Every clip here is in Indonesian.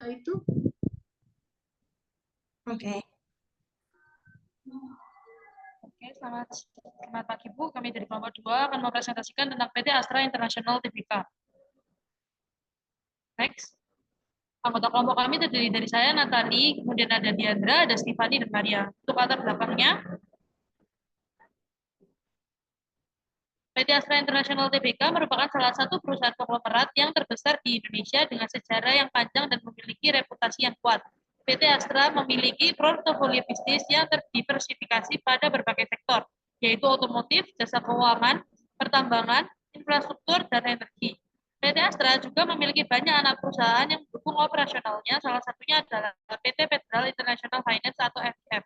itu. Oke. Oke, selamat pagi Bu. Kami dari kelompok 2 akan mempresentasikan tentang PT Astra International Tbk. Next. Anggota kelompok kami terdiri dari saya, Natali, kemudian ada Diandra, ada Stefani, dan Maria. Untuk latar belakangnya, PT Astra International Tbk merupakan salah satu perusahaan konglomerat yang terbesar di Indonesia dengan sejarah yang panjang dan memiliki reputasi yang kuat. PT Astra memiliki portofolio bisnis yang terdiversifikasi pada berbagai sektor, yaitu otomotif, jasa keuangan, pertambangan, infrastruktur, dan energi. PT Astra juga memiliki banyak anak perusahaan yang mendukung operasionalnya, salah satunya adalah PT Federal International Finance atau FIF.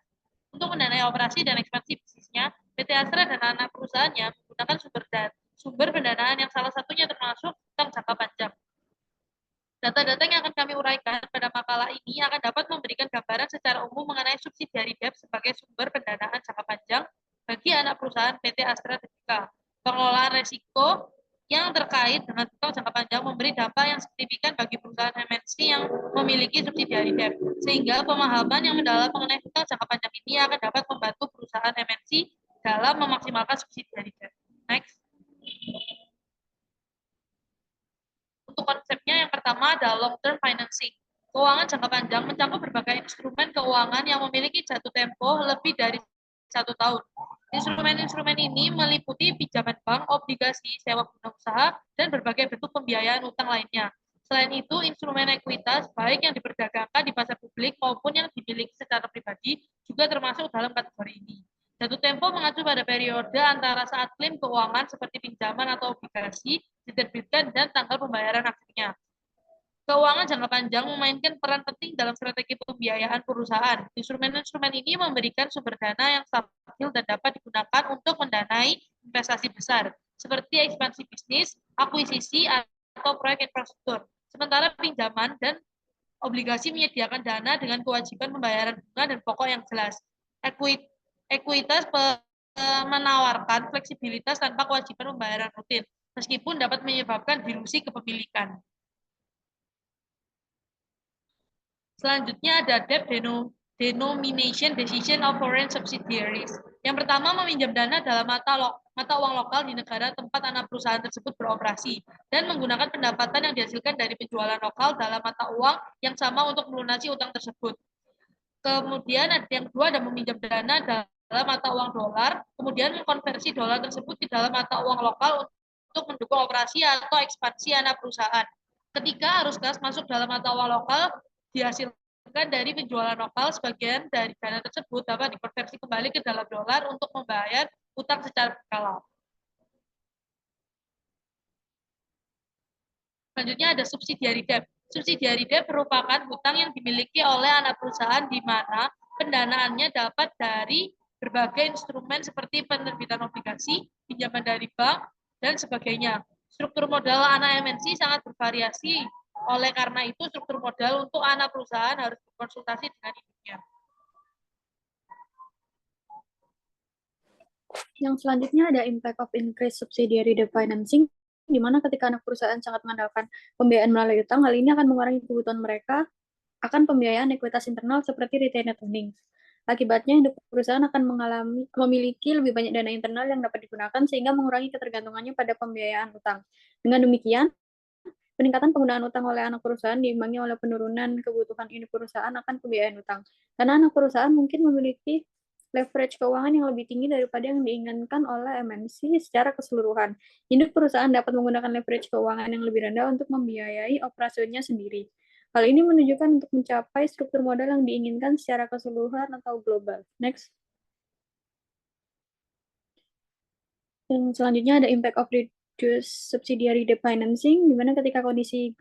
Untuk mendanai operasi dan ekspansi bisnisnya, PT Astra dan anak perusahaannya menggunakan sumber pendanaan yang salah satunya termasuk utang jangka panjang. Data-data yang akan kami uraikan pada makalah ini akan dapat memberikan gambaran secara umum mengenai subsidiary debt sebagai sumber pendanaan jangka panjang bagi anak perusahaan PT Astra Tbk. Pengelolaan risiko yang terkait dengan utang jangka panjang memberi dampak yang signifikan bagi perusahaan MNC yang memiliki subsidiary debt, sehingga pemahaman yang mendalam mengenai utang jangka panjang ini akan dapat membantu perusahaan MNC dalam memaksimalkan subsidiary debt. Next. Untuk konsepnya yang pertama adalah long-term financing. Keuangan jangka panjang mencakup berbagai instrumen keuangan yang memiliki jatuh tempo lebih dari 1 tahun. Instrumen-instrumen ini meliputi pinjaman bank, obligasi, sewa guna usaha, dan berbagai bentuk pembiayaan utang lainnya. Selain itu, instrumen ekuitas, baik yang diperdagangkan di pasar publik maupun yang dimiliki secara pribadi, juga termasuk dalam kategori ini. Jatuh tempo mengacu pada periode antara saat klaim keuangan seperti pinjaman atau obligasi diterbitkan dan tanggal pembayaran akhirnya. Keuangan jangka panjang memainkan peran penting dalam strategi pembiayaan perusahaan. Instrumen-instrumen ini memberikan sumber dana yang stabil dan dapat digunakan untuk mendanai investasi besar, seperti ekspansi bisnis, akuisisi, atau proyek infrastruktur. Sementara pinjaman dan obligasi menyediakan dana dengan kewajiban pembayaran bunga dan pokok yang jelas. Ekuitas menawarkan fleksibilitas tanpa kewajiban pembayaran rutin, meskipun dapat menyebabkan dilusi kepemilikan. Selanjutnya ada debt denomination decision of foreign subsidiaries. Yang pertama, meminjam dana dalam mata uang lokal di negara tempat anak perusahaan tersebut beroperasi dan menggunakan pendapatan yang dihasilkan dari penjualan lokal dalam mata uang yang sama untuk melunasi utang tersebut. Kemudian ada yang kedua, ada meminjam dana dalam mata uang dolar, kemudian mengkonversi dolar tersebut di dalam mata uang lokal untuk mendukung operasi atau ekspansi anak perusahaan. Ketika arus kas masuk dalam mata uang lokal dihasilkan dari penjualan lokal, sebagian dari dana tersebut dapat dikonversi kembali ke dalam dolar untuk membayar utang secara berkala. Selanjutnya ada subsidiary debt. Subsidiary debt merupakan hutang yang dimiliki oleh anak perusahaan di mana pendanaannya dapat dari berbagai instrumen seperti penerbitan obligasi, pinjaman dari bank, dan sebagainya. Struktur modal anak MNC sangat bervariasi. Oleh karena itu, struktur modal untuk anak perusahaan harus berkonsultasi dengan induknya. Yang selanjutnya ada impact of increased subsidiary debt financing, di mana ketika anak perusahaan sangat mengandalkan pembiayaan melalui utang, hal ini akan mengurangi kebutuhan mereka akan pembiayaan ekuitas internal seperti retained earnings. Akibatnya, induk perusahaan akan memiliki lebih banyak dana internal yang dapat digunakan sehingga mengurangi ketergantungannya pada pembiayaan utang. Dengan demikian, peningkatan penggunaan utang oleh anak perusahaan diimbangi oleh penurunan kebutuhan induk perusahaan akan pembiayaan utang. Karena anak perusahaan mungkin memiliki leverage keuangan yang lebih tinggi daripada yang diinginkan oleh MNC secara keseluruhan. Induk perusahaan dapat menggunakan leverage keuangan yang lebih rendah untuk membiayai operasinya sendiri. Hal ini menunjukkan untuk mencapai struktur modal yang diinginkan secara keseluruhan atau global. Next. Yang selanjutnya ada impact of reduced subsidiary debt financing, di mana ketika kondisi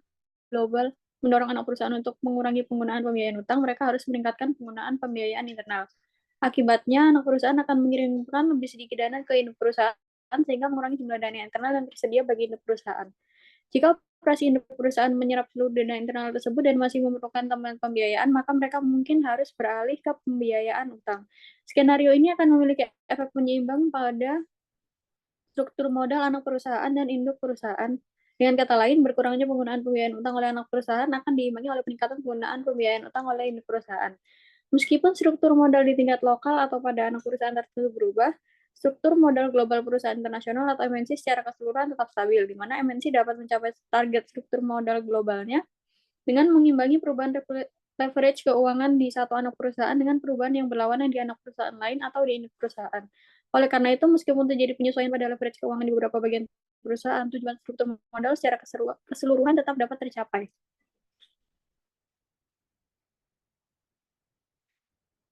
global mendorong anak perusahaan untuk mengurangi penggunaan pembiayaan utang, mereka harus meningkatkan penggunaan pembiayaan internal. Akibatnya, anak perusahaan akan mengirimkan lebih sedikit dana ke induk perusahaan sehingga mengurangi jumlah dana internal yang tersedia bagi induk perusahaan. Jika operasi induk perusahaan menyerap seluruh dana internal tersebut dan masih memerlukan tambahan pembiayaan, maka mereka mungkin harus beralih ke pembiayaan utang. Skenario ini akan memiliki efek penyeimbang pada struktur modal anak perusahaan dan induk perusahaan, Dengan kata lain, berkurangnya penggunaan pembiayaan utang oleh anak perusahaan akan diimbangi oleh peningkatan penggunaan pembiayaan utang oleh induk perusahaan. Meskipun struktur modal di tingkat lokal atau pada anak perusahaan tertentu berubah, struktur modal global perusahaan internasional atau MNC secara keseluruhan tetap stabil, di mana MNC dapat mencapai target struktur modal globalnya dengan mengimbangi perubahan leverage keuangan di satu anak perusahaan dengan perubahan yang berlawanan di anak perusahaan lain atau di induk perusahaan. Oleh karena itu, meskipun terjadi penyesuaian pada leverage keuangan di beberapa bagian perusahaan, tujuan struktur modal secara keseluruhan tetap dapat tercapai.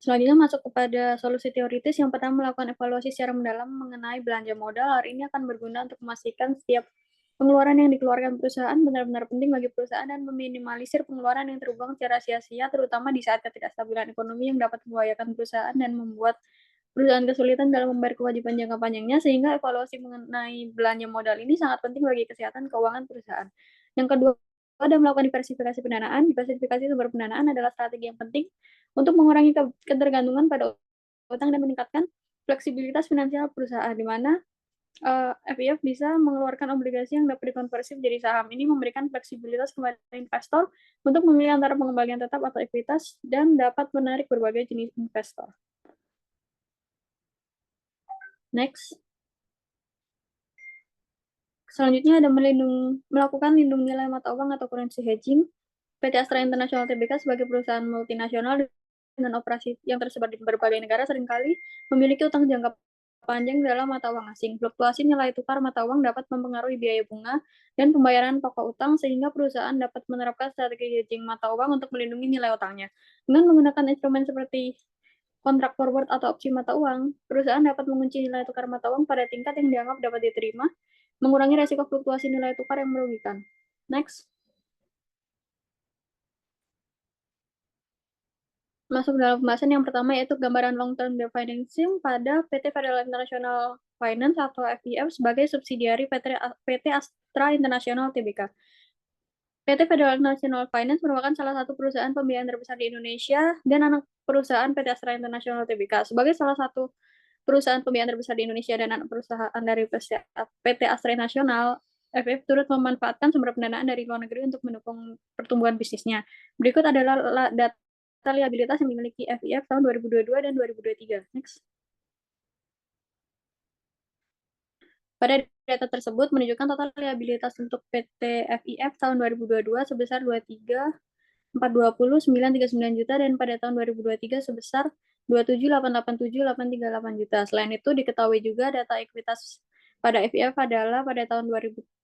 Selanjutnya masuk kepada solusi teoritis. Yang pertama, melakukan evaluasi secara mendalam mengenai belanja modal. Hal ini akan berguna untuk memastikan setiap pengeluaran yang dikeluarkan perusahaan benar-benar penting bagi perusahaan dan meminimalisir pengeluaran yang terbuang secara sia-sia, terutama di saat ketidakstabilan ekonomi yang dapat membahayakan perusahaan dan membuat perusahaan kesulitan dalam membayar kewajiban jangka panjangnya, sehingga evaluasi mengenai belanja modal ini sangat penting bagi kesehatan keuangan perusahaan. Yang kedua, ada melakukan diversifikasi pendanaan. Diversifikasi sumber pendanaan adalah strategi yang penting untuk mengurangi ketergantungan pada utang dan meningkatkan fleksibilitas finansial perusahaan, di mana FIF bisa mengeluarkan obligasi yang dapat dikonversi menjadi saham. Ini memberikan fleksibilitas kepada investor untuk memilih antara pengembalian tetap atau ekuitas dan dapat menarik berbagai jenis investor. Next. Selanjutnya ada melakukan lindung nilai mata uang atau currency hedging. PT Astra International Tbk sebagai perusahaan multinasional dengan operasi yang tersebar di berbagai negara seringkali memiliki utang jangka panjang dalam mata uang asing. Fluktuasi nilai tukar mata uang dapat mempengaruhi biaya bunga dan pembayaran pokok utang, sehingga perusahaan dapat menerapkan strategi hedging mata uang untuk melindungi nilai utangnya. Dengan menggunakan instrumen seperti kontrak forward atau opsi mata uang, perusahaan dapat mengunci nilai tukar mata uang pada tingkat yang dianggap dapat diterima, mengurangi resiko fluktuasi nilai tukar yang merugikan. Next. Masuk dalam pembahasan yang pertama, yaitu gambaran long-term debt financing pada PT Federal International Finance atau FIF sebagai subsidiari PT Astra International Tbk. PT Federal International Finance merupakan salah satu perusahaan pembiayaan terbesar di Indonesia dan anak perusahaan PT Astra International Tbk. Sebagai salah satu perusahaan pembiayaan terbesar di Indonesia dan anak perusahaan dari PT Astra International, FIF turut memanfaatkan sumber pendanaan dari luar negeri untuk mendukung pertumbuhan bisnisnya. Berikut adalah data liabilitas yang dimiliki FIF tahun 2022 dan 2023. Next. Pada data tersebut menunjukkan total liabilitas untuk PT FIF tahun 2022 sebesar 23.420.939 juta dan pada tahun 2023 sebesar 27.887.838 juta. Selain itu diketahui juga data ekuitas pada FIF adalah pada tahun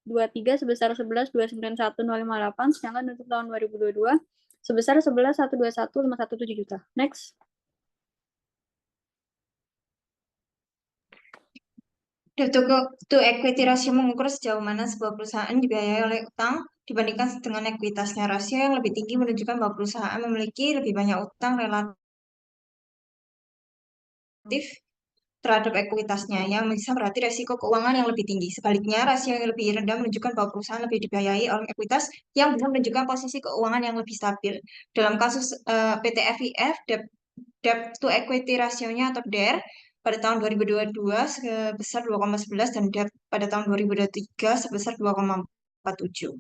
2023 sebesar 11.291.058, sedangkan untuk tahun 2022 sebesar 11.121.517 juta. Next. Debt to equity ratio mengukur sejauh mana sebuah perusahaan dibiayai oleh utang dibandingkan dengan ekuitasnya. Rasio yang lebih tinggi menunjukkan bahwa perusahaan memiliki lebih banyak utang relatif terhadap ekuitasnya, yang bisa berarti resiko keuangan yang lebih tinggi. Sebaliknya, rasio yang lebih rendah menunjukkan bahwa perusahaan lebih dibiayai oleh ekuitas yang bisa menunjukkan posisi keuangan yang lebih stabil. Dalam kasus PT FIF, debt to equity rasionya atau DER pada tahun 2022 sebesar 2,11 dan debt pada tahun 2023 sebesar 2,47.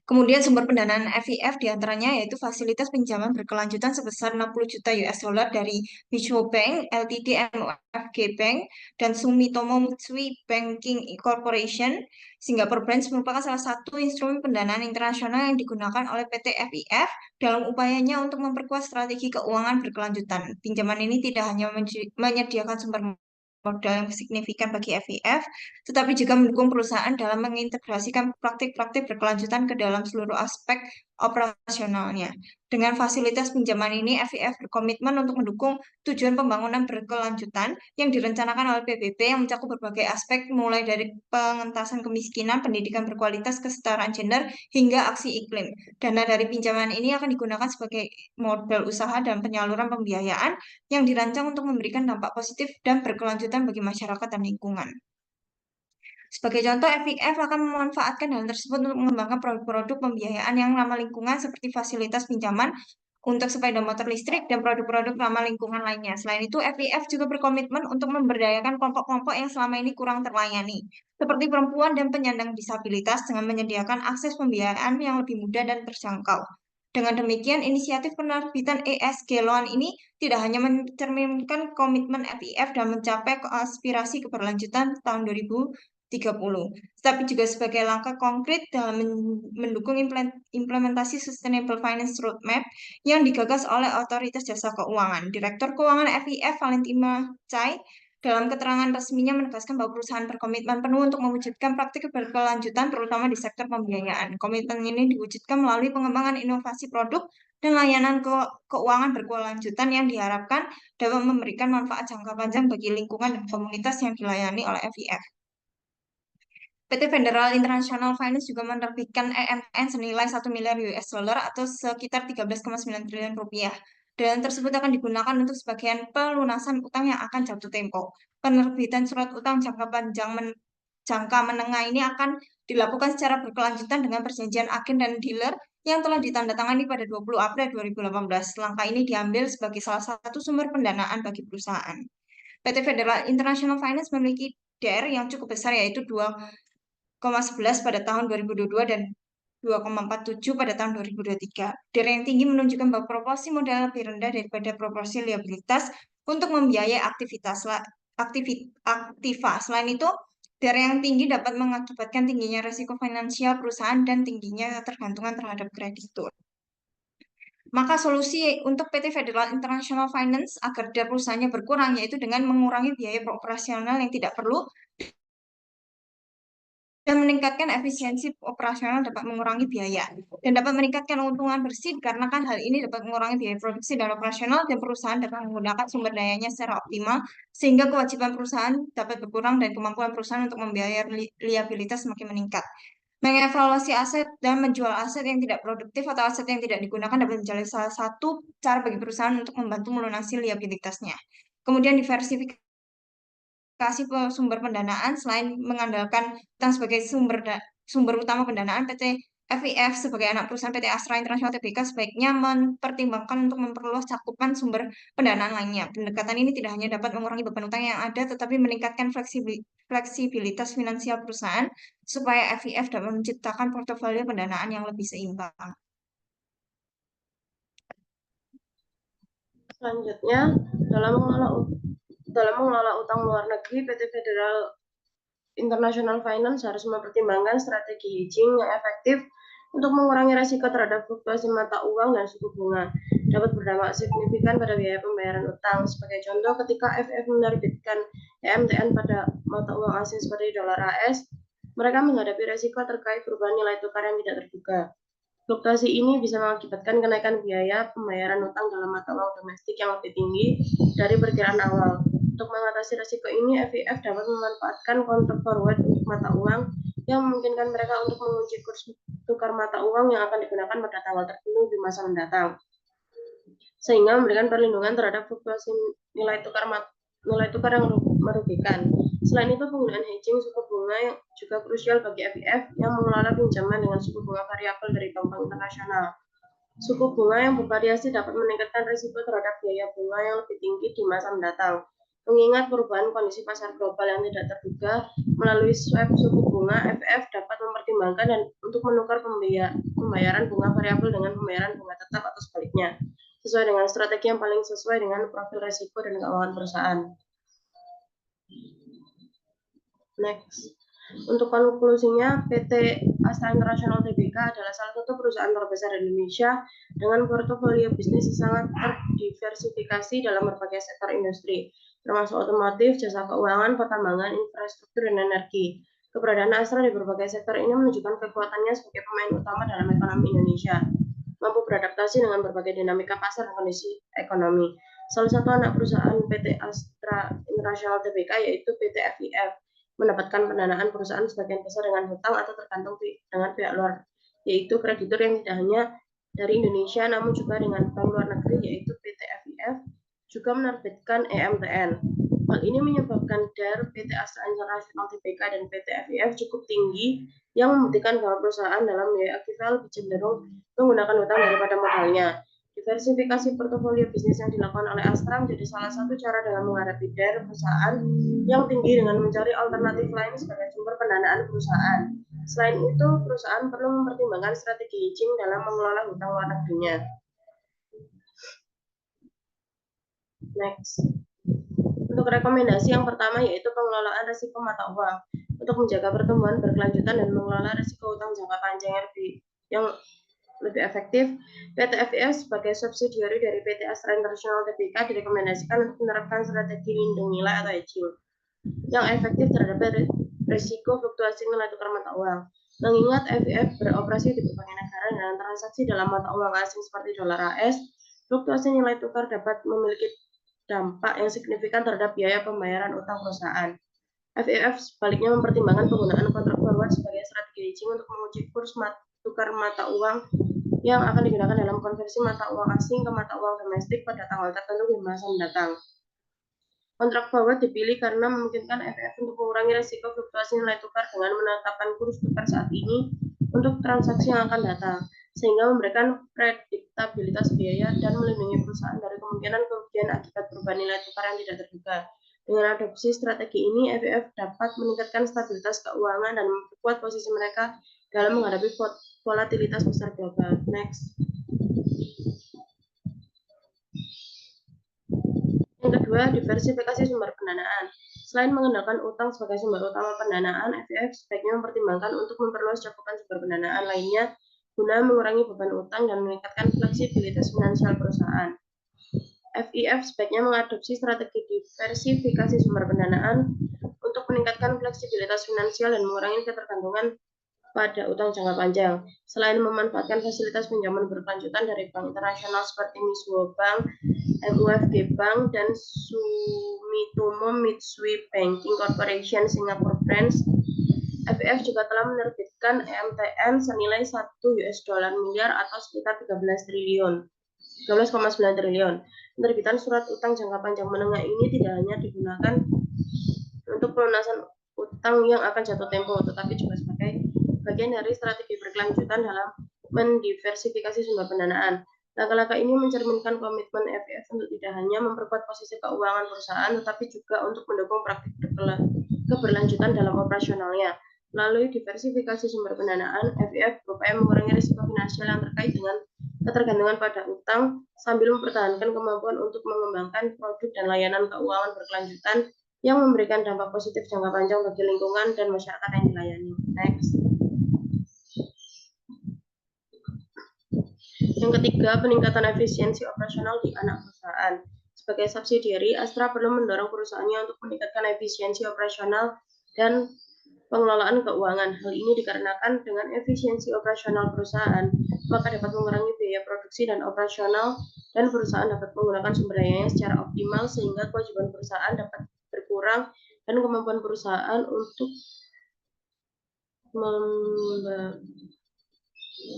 Kemudian sumber pendanaan FIF diantaranya yaitu fasilitas pinjaman berkelanjutan sebesar 60 juta US dollar dari Mizuho Bank, LTD MUFG Bank, dan Sumitomo Mitsui Banking Corporation. Singapore Branch merupakan salah satu instrumen pendanaan internasional yang digunakan oleh PT FIF dalam upayanya untuk memperkuat strategi keuangan berkelanjutan. Pinjaman ini tidak hanya menyediakan sumber modal yang signifikan bagi FIF, tetapi juga mendukung perusahaan dalam mengintegrasikan praktik-praktik berkelanjutan ke dalam seluruh aspek operasionalnya. Dengan fasilitas pinjaman ini, FIF berkomitmen untuk mendukung tujuan pembangunan berkelanjutan yang direncanakan oleh PBB yang mencakup berbagai aspek, mulai dari pengentasan kemiskinan, pendidikan berkualitas, kesetaraan gender, hingga aksi iklim. Dana dari pinjaman ini akan digunakan sebagai modal usaha dan penyaluran pembiayaan yang dirancang untuk memberikan dampak positif dan berkelanjutan bagi masyarakat dan lingkungan. Sebagai contoh, FIF akan memanfaatkan hal tersebut untuk mengembangkan produk-produk pembiayaan yang ramah lingkungan seperti fasilitas pinjaman untuk sepeda motor listrik dan produk-produk ramah lingkungan lainnya. Selain itu, FIF juga berkomitmen untuk memberdayakan kelompok-kelompok yang selama ini kurang terlayani, seperti perempuan dan penyandang disabilitas dengan menyediakan akses pembiayaan yang lebih mudah dan terjangkau. Dengan demikian, inisiatif penerbitan ESG Loan ini tidak hanya mencerminkan komitmen FIF dan mencapai aspirasi keberlanjutan tahun 2030, tetapi juga sebagai langkah konkret dalam mendukung implementasi Sustainable Finance Roadmap yang digagas oleh Otoritas Jasa Keuangan. Direktur Keuangan FIF Valentina Chai dalam keterangan resminya menegaskan bahwa perusahaan berkomitmen penuh untuk mewujudkan praktik berkelanjutan terutama di sektor pembiayaan. Komitmen ini diwujudkan melalui pengembangan inovasi produk dan layanan keuangan berkelanjutan yang diharapkan dapat memberikan manfaat jangka panjang bagi lingkungan dan komunitas yang dilayani oleh FIF. PT Federal International Finance juga menerbitkan EMTN senilai 1 miliar US dollar atau sekitar 13,9 triliun rupiah. Dan tersebut akan digunakan untuk sebagian pelunasan utang yang akan jatuh tempo. Penerbitan surat utang jangka menengah ini akan dilakukan secara berkelanjutan dengan perjanjian agen dan dealer yang telah ditandatangani pada 20 April 2018. Langkah ini diambil sebagai salah satu sumber pendanaan bagi perusahaan. PT Federal International Finance memiliki DER yang cukup besar yaitu 2,11 pada tahun 2022 dan 2,47 pada tahun 2023. DER yang tinggi menunjukkan bahwa proporsi modal lebih rendah daripada proporsi liabilitas untuk membiayai aktiva. Selain itu, DER yang tinggi dapat mengakibatkan tingginya risiko finansial perusahaan dan tingginya ketergantungan terhadap kreditur. Maka solusi untuk PT Federal International Finance agar DER perusahaannya berkurang yaitu dengan mengurangi biaya operasional yang tidak perlu dan meningkatkan efisiensi operasional dapat mengurangi biaya dan dapat meningkatkan keuntungan bersih karena kan hal ini dapat mengurangi biaya produksi dan operasional dan perusahaan dapat menggunakan sumber dayanya secara optimal sehingga kewajiban perusahaan dapat berkurang dan kemampuan perusahaan untuk membiayai liabilitas semakin meningkat. Mengevaluasi aset dan menjual aset yang tidak produktif atau aset yang tidak digunakan dapat menjadi salah satu cara bagi perusahaan untuk membantu melunasi liabilitasnya. Kemudian diversifikasi sumber pendanaan selain mengandalkan utang sebagai sumber utama pendanaan, PT FIF sebagai anak perusahaan PT Astra International Tbk sebaiknya mempertimbangkan untuk memperluas cakupan sumber pendanaan lainnya. Pendekatan ini tidak hanya dapat mengurangi beban utang yang ada, tetapi meningkatkan fleksibilitas finansial perusahaan supaya FIF dapat menciptakan portofolio pendanaan yang lebih seimbang. Selanjutnya, dalam mengelola utang luar negeri, PT Federal International Finance harus mempertimbangkan strategi hedging yang efektif untuk mengurangi risiko terhadap fluktuasi mata uang dan suku bunga. Dapat berdampak signifikan pada biaya pembayaran utang. Sebagai contoh, ketika FIF menerbitkan EMTN pada mata uang asing seperti dolar AS, mereka menghadapi risiko terkait perubahan nilai tukar yang tidak terduga. Fluktuasi ini bisa mengakibatkan kenaikan biaya pembayaran utang dalam mata uang domestik yang lebih tinggi dari perkiraan awal. Untuk mengatasi risiko ini, FIF dapat memanfaatkan kontrak forward untuk mata uang yang memungkinkan mereka untuk mengunci kurs tukar mata uang yang akan digunakan pada tanggal tertentu di masa mendatang, sehingga memberikan perlindungan terhadap fluktuasi nilai tukar yang merugikan. Selain itu, penggunaan hedging suku bunga yang juga krusial bagi FIF yang mengelola pinjaman dengan suku bunga variabel dari bank-bank internasional. Suku bunga yang bervariasi dapat meningkatkan risiko terhadap biaya bunga yang lebih tinggi di masa mendatang. Mengingat perubahan kondisi pasar global yang tidak terduga, melalui swap suku bunga, FIF dapat mempertimbangkan dan untuk menukar pembayaran bunga variabel dengan pembayaran bunga tetap atau sebaliknya, sesuai dengan strategi yang paling sesuai dengan profil risiko dan keuangan perusahaan. Next. Untuk konklusinya, PT Astra International Tbk adalah salah satu perusahaan terbesar di Indonesia dengan portofolio bisnis yang sangat terdiversifikasi dalam berbagai sektor industri, termasuk otomotif, jasa keuangan, pertambangan, infrastruktur, dan energi. Keberadaan Astra di berbagai sektor ini menunjukkan kekuatannya sebagai pemain utama dalam ekonomi Indonesia, mampu beradaptasi dengan berbagai dinamika pasar dan kondisi ekonomi. Salah satu anak perusahaan PT Astra International Tbk yaitu PT FIF mendapatkan pendanaan perusahaan sebagian besar dengan hutang atau tergantung dengan pihak luar, yaitu kreditur yang tidak hanya dari Indonesia namun juga dengan bank luar negeri yaitu PT FIF juga menerbitkan EMTN. Hal ini menyebabkan DER PT Astra International Tbk dan PT FIF cukup tinggi yang membuktikan bahwa perusahaan dalam biaya aktiva lebih cenderung menggunakan hutang daripada modalnya. diversifikasi portofolio bisnis yang dilakukan oleh Astra menjadi salah satu cara dalam menghadapi debt perusahaan yang tinggi dengan mencari alternatif lain sebagai sumber pendanaan perusahaan. Selain itu, perusahaan perlu mempertimbangkan strategi hedging dalam mengelola hutang luar negerinya. Next. Untuk rekomendasi yang pertama yaitu pengelolaan risiko mata uang. Untuk menjaga pertumbuhan berkelanjutan dan mengelola risiko utang jangka panjang yang lebih efektif, PT FIS sebagai subsidiary dari PT Astra International Tbk direkomendasikan untuk menerapkan strategi lindung nilai atau hedging yang efektif terhadap risiko fluktuasi nilai tukar mata uang. Mengingat FIF beroperasi di berbagai negara dan transaksi dalam mata uang asing seperti dolar AS, fluktuasi nilai tukar dapat memiliki dampak yang signifikan terhadap biaya pembayaran utang perusahaan. FIF sebaliknya mempertimbangkan penggunaan kontrak forward sebagai strategi hedging untuk menguji kurs tukar mata uang yang akan digunakan dalam konversi mata uang asing ke mata uang domestik pada tanggal tertentu di masa mendatang. Kontrak forward dipilih karena memungkinkan FIF untuk mengurangi risiko fluktuasi nilai tukar dengan menetapkan kurs tukar saat ini untuk transaksi yang akan datang, sehingga memberikan prediktabilitas biaya dan melindungi perusahaan dari kemungkinan kerugian akibat perubahan nilai tukar yang tidak terduga. Dengan adopsi strategi ini, FIF dapat meningkatkan stabilitas keuangan dan memperkuat posisi mereka dalam menghadapi volatilitas pasar global. Next. Yang kedua, diversifikasi sumber pendanaan. Selain mengandalkan utang sebagai sumber utama pendanaan, FIF sebaiknya mempertimbangkan untuk memperluas cakupan sumber pendanaan lainnya guna mengurangi beban utang dan meningkatkan fleksibilitas finansial perusahaan. FIF sebaiknya mengadopsi strategi diversifikasi sumber pendanaan untuk meningkatkan fleksibilitas finansial dan mengurangi ketergantungan pada utang jangka panjang. Selain memanfaatkan fasilitas pinjaman berkelanjutan dari bank internasional seperti Mizuho Bank, MUFG Bank, dan Sumitomo Mitsui Banking Corporation Singapore Branch, FIF juga telah menerbitkan EMTN senilai $1 miliar atau sekitar 13,9 triliun. Penerbitan surat utang jangka panjang menengah ini tidak hanya digunakan untuk pelunasan utang yang akan jatuh tempo, tetapi juga sebagai bagian dari strategi berkelanjutan dalam mendiversifikasi sumber pendanaan. Langkah-langkah ini mencerminkan komitmen FIF untuk tidak hanya memperkuat posisi keuangan perusahaan, tetapi juga untuk mendukung praktik keberlanjutan dalam operasionalnya. Melalui diversifikasi sumber pendanaan, FIF berupaya mengurangi risiko finansial yang terkait dengan ketergantungan pada utang, sambil mempertahankan kemampuan untuk mengembangkan produk dan layanan keuangan berkelanjutan yang memberikan dampak positif jangka panjang bagi lingkungan dan masyarakat yang dilayani. Next. Yang ketiga, peningkatan efisiensi operasional di anak perusahaan. Sebagai subsidiary, Astra perlu mendorong perusahaannya untuk meningkatkan efisiensi operasional dan pengelolaan keuangan. Hal ini dikarenakan dengan efisiensi operasional perusahaan, maka dapat mengurangi biaya produksi dan operasional, dan perusahaan dapat menggunakan sumber dayanya secara optimal sehingga kewajiban perusahaan dapat berkurang dan kemampuan perusahaan untuk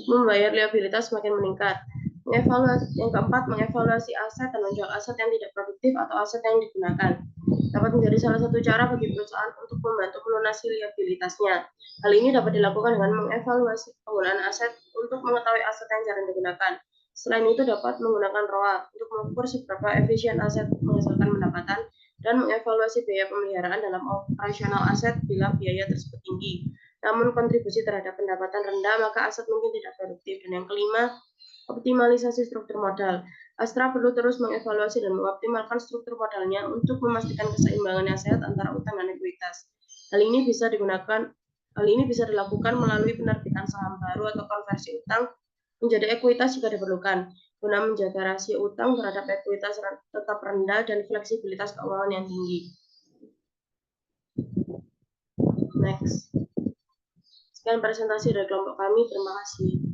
membayar liabilitas semakin meningkat. Yang keempat, mengevaluasi aset dan menjual aset yang tidak produktif atau aset yang digunakan. Dapat menjadi salah satu cara bagi perusahaan untuk membantu melunasi liabilitasnya. Hal ini dapat dilakukan dengan mengevaluasi penggunaan aset untuk mengetahui aset yang jarang digunakan. Selain itu, dapat menggunakan ROA untuk mengukur seberapa efisien aset menghasilkan pendapatan dan mengevaluasi biaya pemeliharaan dalam operasional aset bila biaya tersebut tinggi. Namun kontribusi terhadap pendapatan rendah, maka aset mungkin tidak produktif. Dan yang kelima, optimalisasi struktur modal. Astra perlu terus mengevaluasi dan mengoptimalkan struktur modalnya untuk memastikan keseimbangan yang sehat antara utang dan ekuitas. Hal ini bisa dilakukan melalui penerbitan saham baru atau konversi utang menjadi ekuitas jika diperlukan, guna menjaga rasio utang terhadap ekuitas tetap rendah dan fleksibilitas keuangan yang tinggi. Next. Sekian presentasi dari kelompok kami. Terima kasih.